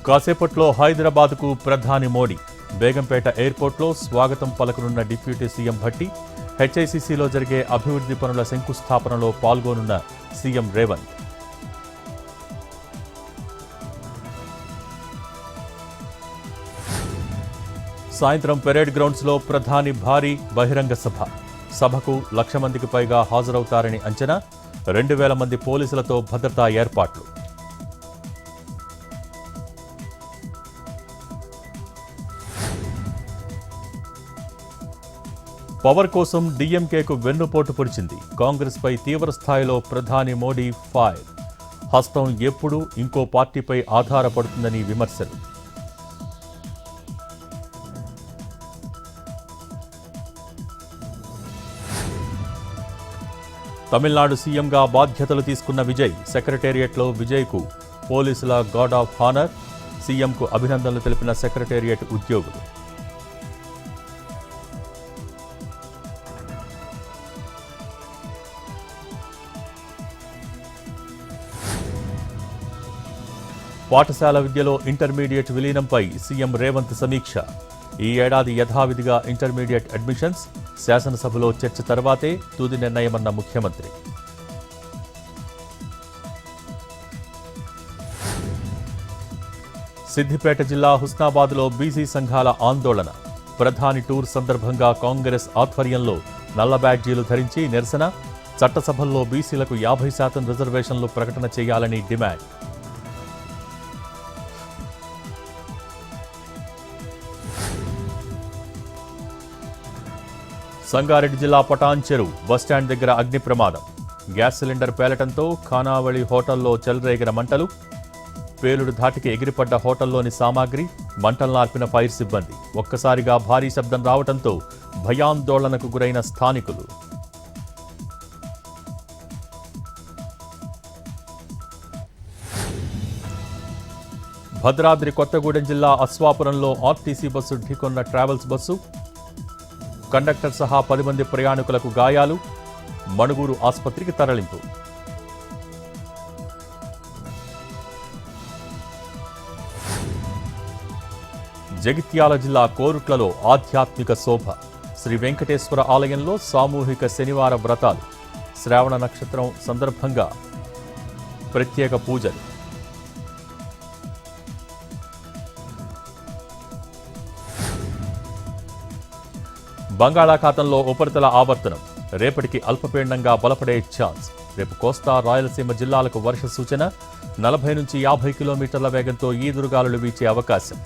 కాసేపట్లో హైదరాబాద్కు ప్రధాని మోడీ. బేగంపేట ఎయిర్పోర్ట్లో స్వాగతం పలకనున్న డిప్యూటీ సీఎం భట్టి. హెచ్ఐసిసిలో జరిగే అభివృద్ధి పనుల శంకుస్థాపనలో పాల్గొనున్న సీఎం రేవంత్. సాయంత్రం పెరేడ్ గ్రౌండ్స్లో ప్రధాని భారీ బహిరంగ సభ. సభకు 1,00,000 మందికి పైగా హాజరవుతారని అంచనా. 2,000 మంది పోలీసులతో భద్రతా ఏర్పాట్లు. పవర్ కోసం డీఎంకేకు వెన్నుపోటు పొడిచింది. కాంగ్రెస్పై తీవ్ర స్థాయిలో ప్రధాని మోడీ ఫైర్. హస్తం ఎప్పుడూ ఇంకో పార్టీపై ఆధారపడుతుందని విమర్శలు. తమిళనాడు సీఎంగా బాధ్యతలు తీసుకున్న విజయ్. సెక్రటేరియట్లో విజయ్కు పోలీసుల గార్డ్ ఆఫ్ హానర్. సీఎంకు అభినందనలు తెలిపిన సెక్రటేరియట్ ఉద్యోగులు. పాఠశాల విద్యలో ఇంటర్మీడియట్ విలీనంపై సీఎం రేవంత్ సమీక్ష. ఈ ఏడాది యథావిధిగా ఇంటర్మీడియట్ అడ్మిషన్స్. శాసనసభలో చర్చ తర్వాతే తుది నిర్ణయమన్న ముఖ్యమంత్రి. సిద్దిపేట జిల్లా హుస్నాబాద్లో బీసీ సంఘాల ఆందోళన. ప్రధాని టూర్ సందర్భంగా కాంగ్రెస్ ఆధ్వర్యంలో నల్ల బ్యాడ్జీలు ధరించి నిరసన. చట్టసభల్లో బీసీలకు 50% రిజర్వేషన్లు ప్రకటన చేయాలని డిమాండ్. సంగారెడ్డి జిల్లా పటాన్ చెరువు బస్టాండ్ దగ్గర అగ్ని ప్రమాదం. గ్యాస్ సిలిండర్ పేలటంతో ఖానావళి హోటల్లో చెలరేగిన మంటలు. పేలుడు ధాటికి ఎగిరిపడ్డ హోటల్లోని సామాగ్రి. మంటల్నార్పిన ఫైర్ సిబ్బంది. ఒక్కసారిగా భారీ శబ్దం రావడంతో భయాందోళనకు గురైన స్థానికులు. భద్రాద్రి కొత్తగూడెం జిల్లా అశ్వాపురంలో ఆర్టీసీ బస్సు ఢీకొన్న ట్రావెల్స్ బస్సు. కండక్టర్ సహా 10 మంది ప్రయాణికులకు గాయాలు. మణుగూరు ఆసుపత్రికి తరలింపు. జగిత్యాల జిల్లా కోరుట్లలో ఆధ్యాత్మిక శోభ. శ్రీ వెంకటేశ్వర ఆలయంలో సామూహిక శనివార వ్రతాలు. శ్రావణ నక్షత్రం సందర్భంగా ప్రత్యేక పూజలు. బంగాళాఖాతంలో ఉపరితల ఆవర్తనం. రేపటికి అల్పపీడనంగా బలపడే ఛాన్స్. రేపు కోస్తా రాయలసీమ జిల్లాలకు వర్ష సూచన. 40 నుంచి 50 కిలోమీటర్ల వేగంతో ఈదురుగాలులు వీచే అవకాశం.